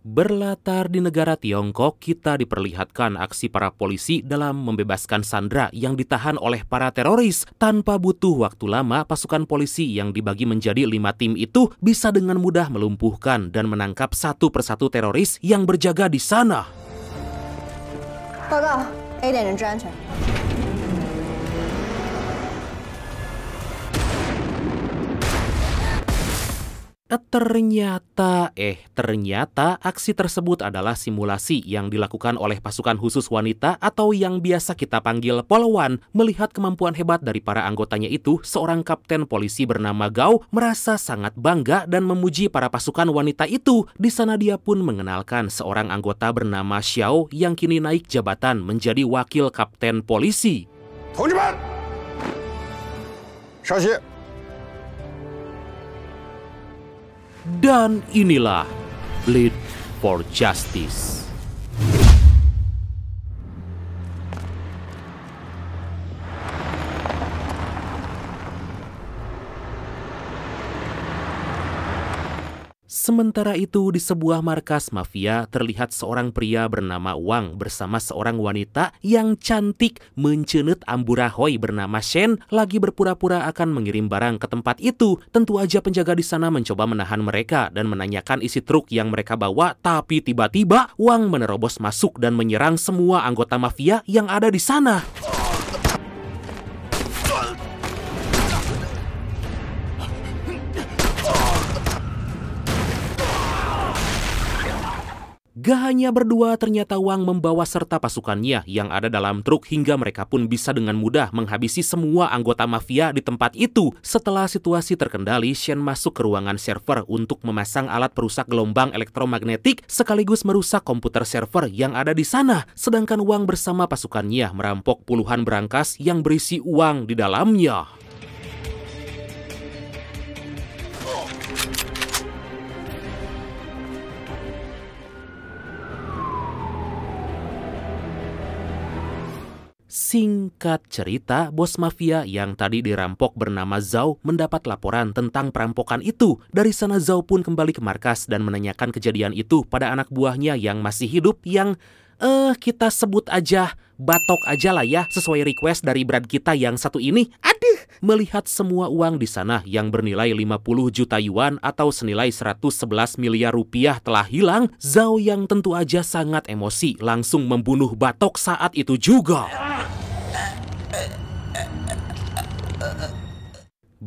Berlatar di negara Tiongkok, kita diperlihatkan aksi para polisi dalam membebaskan sandera yang ditahan oleh para teroris. Tanpa butuh waktu lama, pasukan polisi yang dibagi menjadi 5 tim itu bisa dengan mudah melumpuhkan dan menangkap satu persatu teroris yang berjaga di sana. 报告 ，A 点人质安全。 Ternyata aksi tersebut adalah simulasi yang dilakukan oleh pasukan khusus wanita atau yang biasa kita panggil Polwan. Melihat kemampuan hebat dari para anggotanya itu, seorang kapten polisi bernama Gao merasa sangat bangga dan memuji para pasukan wanita itu. Di sana dia pun mengenalkan seorang anggota bernama Xiao yang kini naik jabatan menjadi wakil kapten polisi. 同志们，稍息。 Dan inilah Bleed for Justice. Sementara itu, di sebuah markas mafia terlihat seorang pria bernama Wang bersama seorang wanita yang cantik mencenet amburahoy bernama Shen lagi berpura-pura akan mengirim barang ke tempat itu. Tentu aja penjaga di sana mencoba menahan mereka dan menanyakan isi truk yang mereka bawa, tapi tiba-tiba Wang menerobos masuk dan menyerang semua anggota mafia yang ada di sana. Gak hanya berdua, ternyata Wang membawa serta pasukannya yang ada dalam truk hingga mereka pun bisa dengan mudah menghabisi semua anggota mafia di tempat itu. Setelah situasi terkendali, Shen masuk ke ruangan server untuk memasang alat perusak gelombang elektromagnetik sekaligus merusak komputer server yang ada di sana. Sedangkan Wang bersama pasukannya merampok puluhan berangkas yang berisi uang di dalamnya. Singkat cerita, bos mafia yang tadi dirampok bernama Zhao mendapat laporan tentang perampokan itu. Dari sana Zhao pun kembali ke markas dan menanyakan kejadian itu pada anak buahnya yang masih hidup yang kita sebut aja Batok aja lah ya, sesuai request dari brand kita yang satu ini. Aduh, melihat semua uang di sana yang bernilai 50 juta yuan atau senilai 111 miliar rupiah telah hilang, Zhao yang tentu aja sangat emosi langsung membunuh Batok saat itu juga.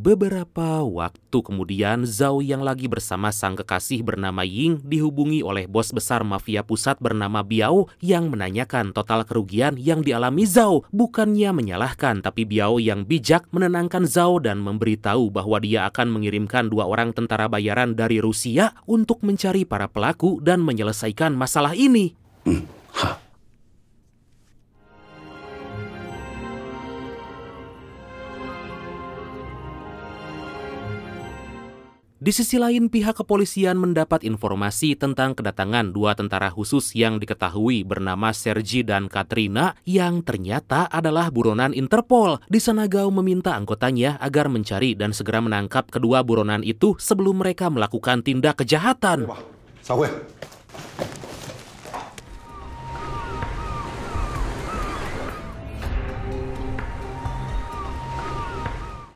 Beberapa waktu kemudian, Zhao yang lagi bersama sang kekasih bernama Ying dihubungi oleh bos besar mafia pusat bernama Biao yang menanyakan total kerugian yang dialami Zhao. Bukannya menyalahkan, tapi Biao yang bijak menenangkan Zhao dan memberitahu bahwa dia akan mengirimkan 2 orang tentara bayaran dari Rusia untuk mencari para pelaku dan menyelesaikan masalah ini. Di sisi lain, pihak kepolisian mendapat informasi tentang kedatangan 2 tentara khusus yang diketahui bernama Sergi dan Katrina yang ternyata adalah buronan Interpol. Di sana Gao meminta anggotanya agar mencari dan segera menangkap kedua buronan itu sebelum mereka melakukan tindak kejahatan.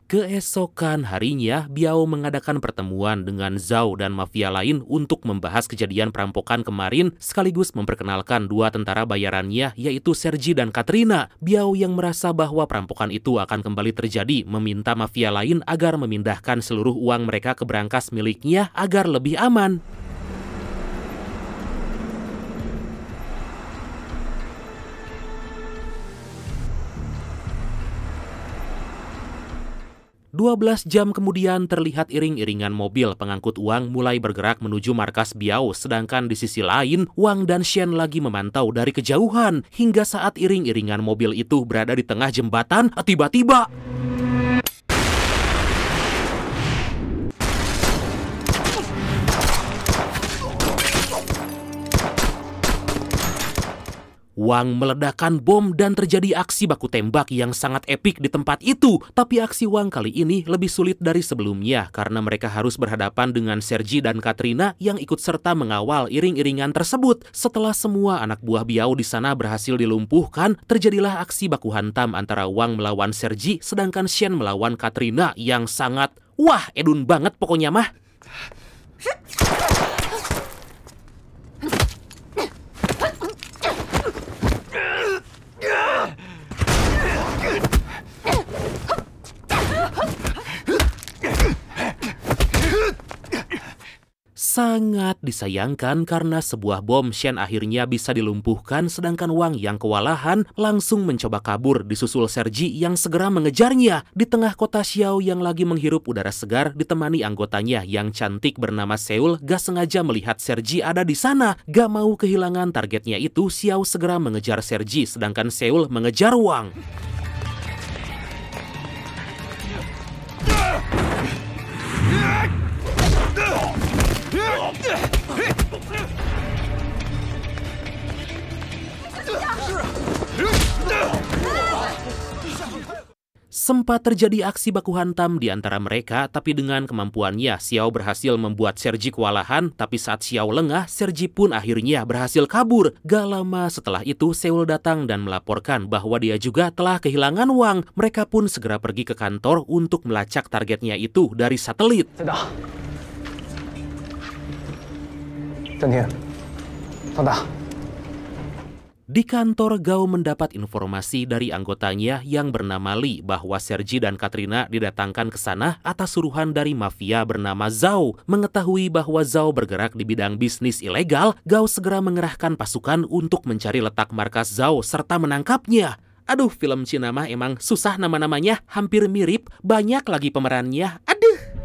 Keesokan harinya, Biao mengadakan pertemuan dengan Zhao dan mafia lain untuk membahas kejadian perampokan kemarin sekaligus memperkenalkan 2 tentara bayarannya yaitu Sergi dan Katrina. Biao yang merasa bahwa perampokan itu akan kembali terjadi meminta mafia lain agar memindahkan seluruh uang mereka ke brankas miliknya agar lebih aman. 12 jam kemudian terlihat iring-iringan mobil pengangkut Wang mulai bergerak menuju markas Biao, sedangkan di sisi lain Wang dan Shen lagi memantau dari kejauhan. Hingga saat iring-iringan mobil itu berada di tengah jembatan, tiba-tiba Wang meledakkan bom dan terjadi aksi baku tembak yang sangat epik di tempat itu. Tapi aksi Wang kali ini lebih sulit dari sebelumnya karena mereka harus berhadapan dengan Sergi dan Katrina yang ikut serta mengawal iring-iringan tersebut. Setelah semua anak buah Biao di sana berhasil dilumpuhkan, terjadilah aksi baku hantam antara Wang melawan Sergi sedangkan Shen melawan Katrina yang sangat wah edun banget pokoknya mah. Sangat disayangkan karena sebuah bom Shen akhirnya bisa dilumpuhkan sedangkan Wang yang kewalahan langsung mencoba kabur disusul Sergi yang segera mengejarnya. Di tengah kota Xiao yang lagi menghirup udara segar ditemani anggotanya yang cantik bernama Seul gak sengaja melihat Sergi ada di sana. Gak mau kehilangan targetnya itu, Xiao segera mengejar Sergi sedangkan Seul mengejar Wang. Sempat terjadi aksi baku hantam di antara mereka, tapi dengan kemampuannya, Xiao berhasil membuat Sergi kewalahan, tapi saat Xiao lengah, Sergi pun akhirnya berhasil kabur. Gak lama setelah itu, Seul datang dan melaporkan bahwa dia juga telah kehilangan Wang. Mereka pun segera pergi ke kantor untuk melacak targetnya itu dari satelit. Di kantor, Gao mendapat informasi dari anggotanya yang bernama Li bahwa Sergi dan Katrina didatangkan ke sana atas suruhan dari mafia bernama Zhao. Mengetahui bahwa Zhao bergerak di bidang bisnis ilegal, Gao segera mengerahkan pasukan untuk mencari letak markas Zhao serta menangkapnya. Aduh, film Cina mah emang susah nama-namanya, hampir mirip, banyak lagi pemerannya. Aduh.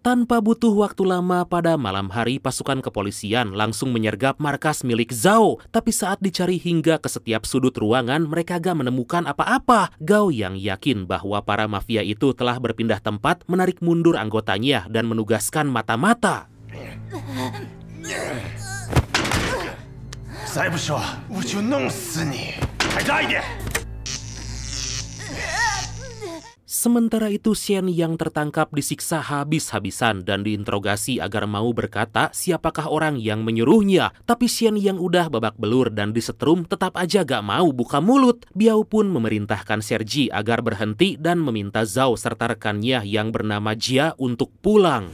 Tanpa butuh waktu lama, pada malam hari pasukan kepolisian langsung menyergap markas milik Zhao. Tapi saat dicari hingga ke setiap sudut ruangan, mereka gak menemukan apa-apa. Gao yang yakin bahwa para mafia itu telah berpindah tempat, menarik mundur anggotanya dan menugaskan mata-mata. Sementara itu Shen yang tertangkap disiksa habis-habisan dan diinterogasi agar mau berkata siapakah orang yang menyuruhnya. Tapi Shen yang udah babak belur dan disetrum tetap aja gak mau buka mulut. Biao pun memerintahkan Sergi agar berhenti dan meminta Zhao serta rekannya yang bernama Jia untuk pulang.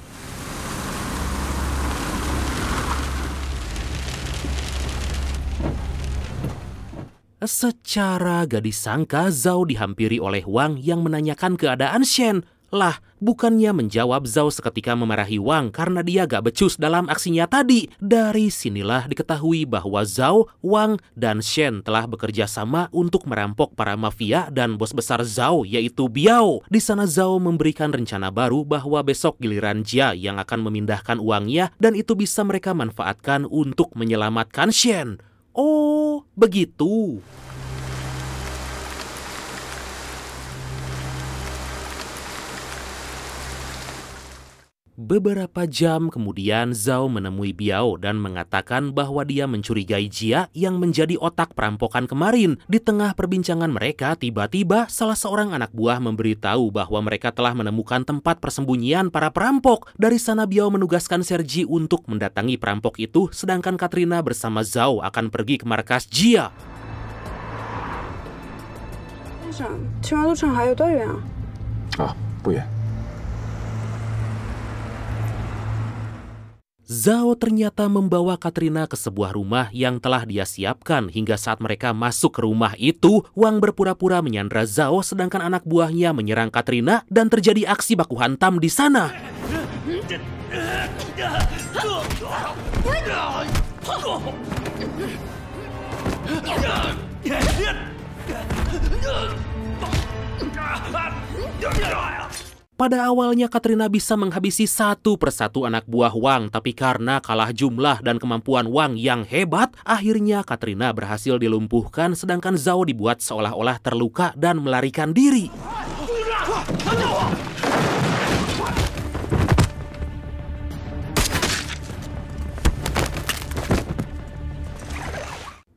Secara gak disangka, Zhao dihampiri oleh Wang yang menanyakan keadaan Shen. Lah, bukannya menjawab, Zhao seketika memarahi Wang karena dia gak becus dalam aksinya tadi. Dari sinilah diketahui bahwa Zhao, Wang, dan Shen telah bekerja sama untuk merampok para mafia dan bos besar Zhao, yaitu Biao. Di sana Zhao memberikan rencana baru bahwa besok giliran Jia yang akan memindahkan uangnya dan itu bisa mereka manfaatkan untuk menyelamatkan Shen. Oh, begitu. Beberapa jam kemudian Zhao menemui Biao dan mengatakan bahwa dia mencurigai Jia yang menjadi otak perampokan kemarin. Di tengah perbincangan mereka, tiba-tiba salah seorang anak buah memberitahu bahwa mereka telah menemukan tempat persembunyian para perampok. Dari sana Biao menugaskan Sergi untuk mendatangi perampok itu, sedangkan Katrina bersama Zhao akan pergi ke markas Jia. Zhao ternyata membawa Katrina ke sebuah rumah yang telah dia siapkan. Hingga saat mereka masuk ke rumah itu, Wang berpura-pura menyandra Zhao sedangkan anak buahnya menyerang Katrina dan terjadi aksi baku hantam di sana. Pada awalnya Katrina bisa menghabisi satu persatu anak buah Wang, tapi karena kalah jumlah dan kemampuan Wang yang hebat, akhirnya Katrina berhasil dilumpuhkan sedangkan Zhao dibuat seolah-olah terluka dan melarikan diri.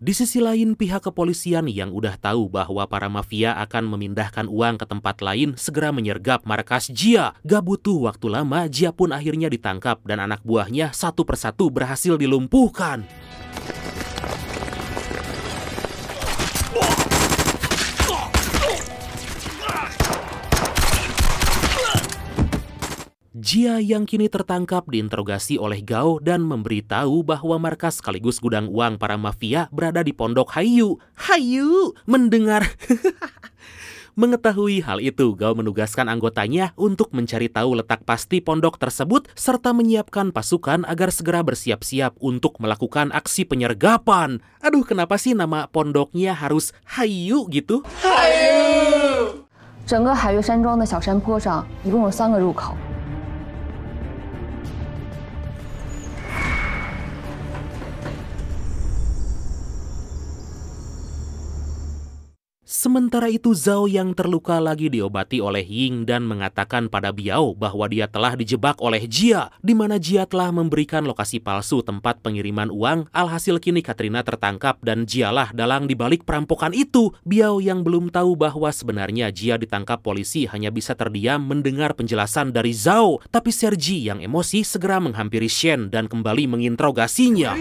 Di sisi lain, pihak kepolisian yang udah tahu bahwa para mafia akan memindahkan uang ke tempat lain segera menyergap markas Jia. Gak butuh waktu lama, Jia pun akhirnya ditangkap dan anak buahnya satu persatu berhasil dilumpuhkan. Jia yang kini tertangkap diinterogasi oleh Gao dan memberitahu bahwa markas sekaligus gudang uang para mafia berada di pondok Haiyu. Haiyu mendengar. Mengetahui hal itu, Gao menugaskan anggotanya untuk mencari tahu letak pasti pondok tersebut serta menyiapkan pasukan agar segera bersiap-siap untuk melakukan aksi penyergapan. Aduh, kenapa sih nama pondoknya harus Haiyu gitu? Haiyu! 整个海月山庄的小山坡上一共有3个入口。 Sementara itu Zhao yang terluka lagi diobati oleh Ying dan mengatakan pada Biao bahwa dia telah dijebak oleh Jia, di mana Jia telah memberikan lokasi palsu tempat pengiriman uang. Alhasil kini Katrina tertangkap dan Jialah dalang dibalik perampokan itu. Biao yang belum tahu bahwa sebenarnya Jia ditangkap polisi hanya bisa terdiam mendengar penjelasan dari Zhao, tapi Sergi yang emosi segera menghampiri Shen dan kembali menginterogasinya.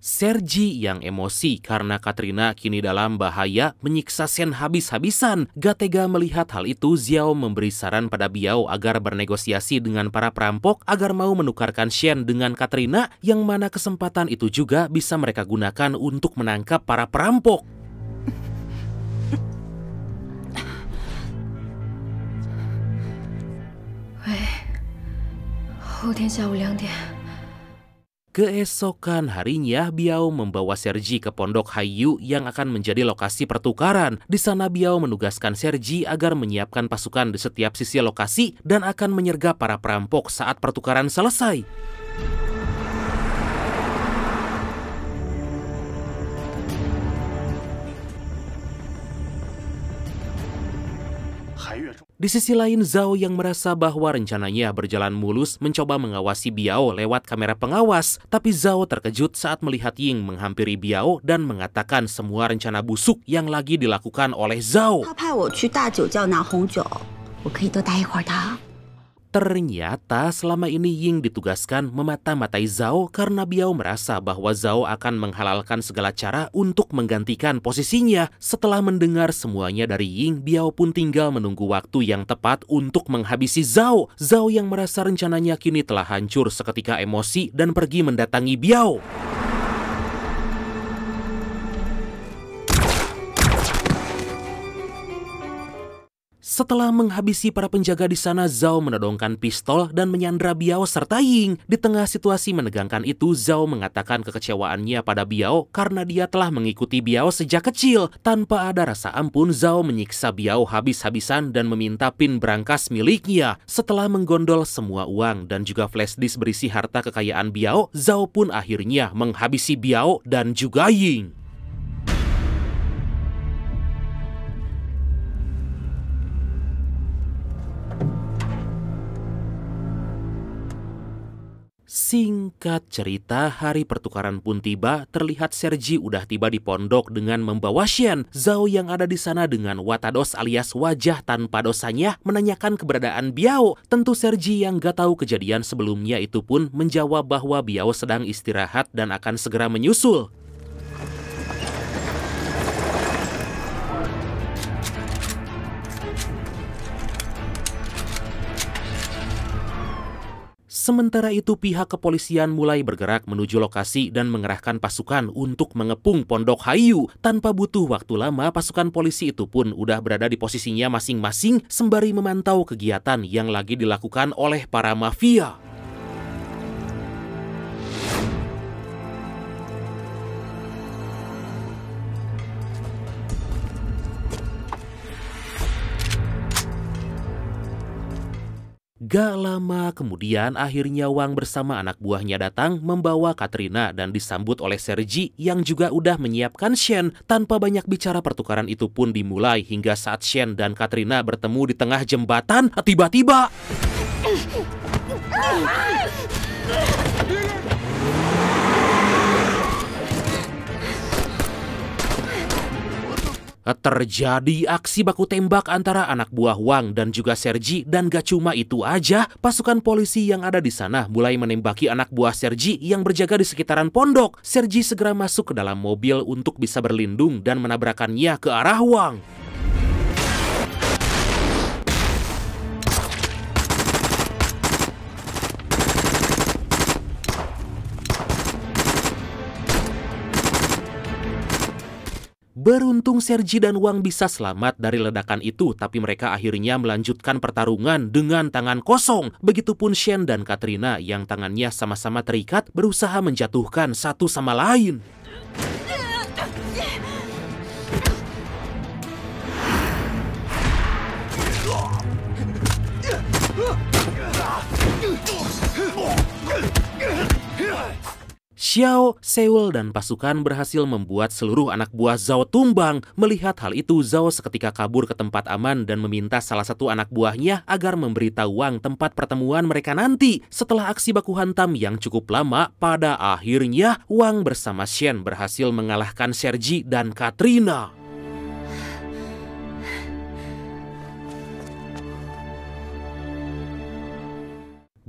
Sergi yang emosi karena Katrina kini dalam bahaya menyiksa Shen habis-habisan. Gak tega melihat hal itu, Xiao memberi saran pada Biao agar bernegosiasi dengan para perampok agar mau menukarkan Shen dengan Katrina, yang mana kesempatan itu juga bisa mereka gunakan untuk menangkap para perampok. 后天下午2点。 Keesokan harinya, Biao membawa Sergi ke pondok Haiyu yang akan menjadi lokasi pertukaran. Di sana Biao menugaskan Sergi agar menyiapkan pasukan di setiap sisi lokasi dan akan menyergap para perampok saat pertukaran selesai. Di sisi lain, Zhao yang merasa bahwa rencananya berjalan mulus mencoba mengawasi Biao lewat kamera pengawas. Tapi Zhao terkejut saat melihat Ying menghampiri Biao dan mengatakan semua rencana busuk yang lagi dilakukan oleh Zhao. Ternyata selama ini Ying ditugaskan memata-matai Zhao karena Biao merasa bahwa Zhao akan menghalalkan segala cara untuk menggantikan posisinya. Setelah mendengar semuanya dari Ying, Biao pun tinggal menunggu waktu yang tepat untuk menghabisi Zhao. Zhao yang merasa rencananya kini telah hancur seketika emosi dan pergi mendatangi Biao. Setelah menghabisi para penjaga di sana, Zhao menodongkan pistol dan menyandra Biao serta Ying. Di tengah situasi menegangkan itu, Zhao mengatakan kekecewaannya pada Biao karena dia telah mengikuti Biao sejak kecil. Tanpa ada rasa ampun, Zhao menyiksa Biao habis-habisan dan meminta pin brankas miliknya. Setelah menggondol semua uang dan juga flash disk berisi harta kekayaan Biao, Zhao pun akhirnya menghabisi Biao dan juga Ying. Singkat cerita, hari pertukaran pun tiba. Terlihat Sergi udah tiba di pondok dengan membawa Shen. Zhao yang ada di sana dengan watados alias wajah tanpa dosanya menanyakan keberadaan Biao. Tentu Sergi yang gak tahu kejadian sebelumnya itu pun menjawab bahwa Biao sedang istirahat dan akan segera menyusul. Sementara itu pihak kepolisian mulai bergerak menuju lokasi dan mengerahkan pasukan untuk mengepung Pondok Hayu. Tanpa butuh waktu lama, pasukan polisi itu pun udah berada di posisinya masing-masing sembari memantau kegiatan yang lagi dilakukan oleh para mafia. Gak lama kemudian akhirnya Wang bersama anak buahnya datang membawa Katrina dan disambut oleh Sergi yang juga udah menyiapkan Shen. Tanpa banyak bicara pertukaran itu pun dimulai hingga saat Shen dan Katrina bertemu di tengah jembatan, tiba-tiba terjadi aksi baku tembak antara anak buah Wang dan juga Sergi, dan gak cuma itu aja, pasukan polisi yang ada di sana mulai menembaki anak buah Sergi yang berjaga di sekitaran pondok. Sergi segera masuk ke dalam mobil untuk bisa berlindung dan menabrakannya ke arah Wang. Beruntung Sergi dan Wang bisa selamat dari ledakan itu, tapi mereka akhirnya melanjutkan pertarungan dengan tangan kosong. Begitupun Shen dan Katrina yang tangannya sama-sama terikat berusaha menjatuhkan satu sama lain. Xiao, Seul, dan pasukan berhasil membuat seluruh anak buah Zhao tumbang. Melihat hal itu, Zhao seketika kabur ke tempat aman dan meminta salah satu anak buahnya agar memberitahu Wang tempat pertemuan mereka nanti. Setelah aksi baku hantam yang cukup lama, pada akhirnya Wang bersama Shen berhasil mengalahkan Sergi dan Katrina.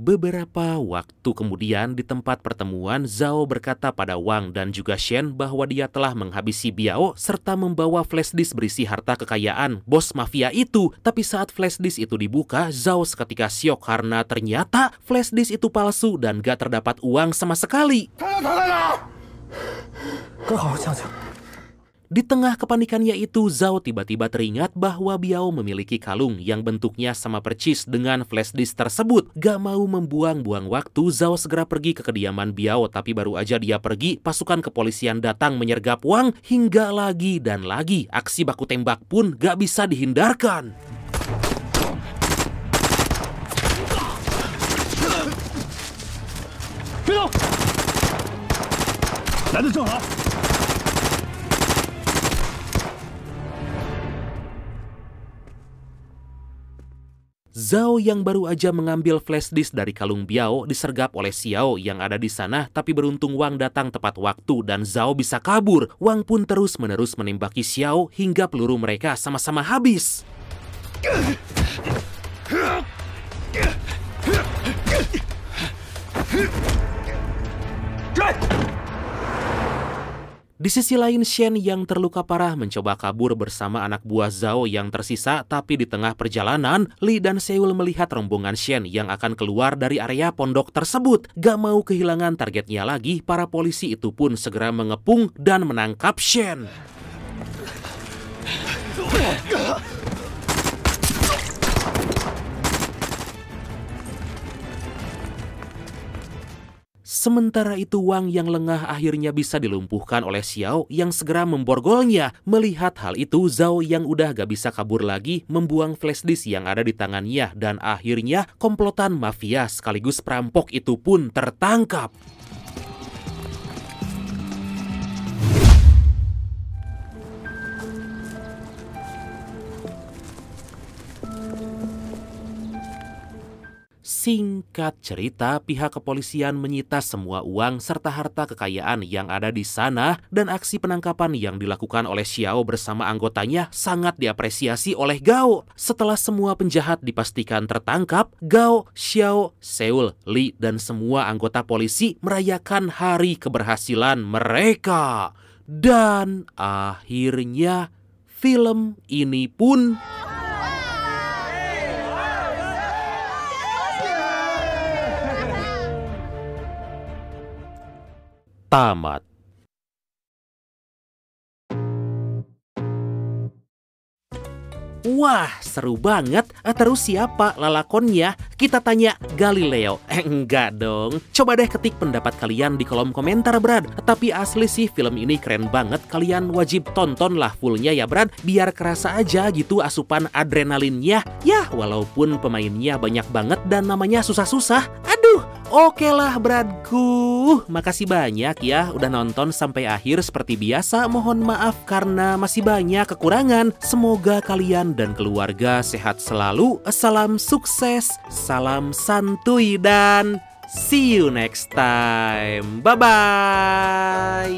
Beberapa waktu kemudian di tempat pertemuan, Zhao berkata pada Wang dan juga Shen bahwa dia telah menghabisi Biao serta membawa flashdisk berisi harta kekayaan bos mafia itu. Tapi saat flashdisk itu dibuka, Zhao seketika syok karena ternyata flashdisk itu palsu dan gak terdapat uang sama sekali. Di tengah kepanikannya itu, Zhao tiba-tiba teringat bahwa Biao memiliki kalung yang bentuknya sama percis dengan flashdisk tersebut. Gak mau membuang-buang waktu, Zhao segera pergi ke kediaman Biao, tapi baru aja dia pergi, pasukan kepolisian datang menyergap Wang. Hingga lagi dan lagi, aksi baku tembak pun gak bisa dihindarkan. Zhao yang baru aja mengambil flashdisk dari kalung Biao disergap oleh Xiao yang ada di sana, tapi beruntung Wang datang tepat waktu dan Zhao bisa kabur. Wang pun terus-menerus menembaki Xiao hingga peluru mereka sama-sama habis. Di sisi lain, Shen yang terluka parah mencoba kabur bersama anak buah Zhao yang tersisa, tapi di tengah perjalanan, Li dan Seul melihat rombongan Shen yang akan keluar dari area pondok tersebut. Gak mau kehilangan targetnya lagi, para polisi itu pun segera mengepung dan menangkap Shen. Sementara itu Wang yang lengah akhirnya bisa dilumpuhkan oleh Xiao yang segera memborgolnya. Melihat hal itu, Zhao yang udah gak bisa kabur lagi membuang flashdisk yang ada di tangannya dan akhirnya komplotan mafia sekaligus perampok itu pun tertangkap. Singkat cerita, pihak kepolisian menyita semua uang serta harta kekayaan yang ada di sana dan aksi penangkapan yang dilakukan oleh Xiao bersama anggotanya sangat diapresiasi oleh Gao. Setelah semua penjahat dipastikan tertangkap, Gao, Xiao, Seul, Li, dan semua anggota polisi merayakan hari keberhasilan mereka. Dan akhirnya film ini pun tamat. Wah, seru banget. Terus siapa lalakonnya? Kita tanya Galileo. Enggak dong. Coba deh ketik pendapat kalian di kolom komentar, Brad. Tapi asli sih film ini keren banget. Kalian wajib tonton lah fullnya ya, Brad. Biar kerasa aja gitu asupan adrenalinnya. Ya, walaupun pemainnya banyak banget dan namanya susah-susah. Aduh, oke lah Bradku. Makasih banyak ya udah nonton sampai akhir. Seperti biasa, mohon maaf karena masih banyak kekurangan. Semoga kalian dan keluarga sehat selalu. Salam sukses, salam santuy, dan see you next time. Bye-bye.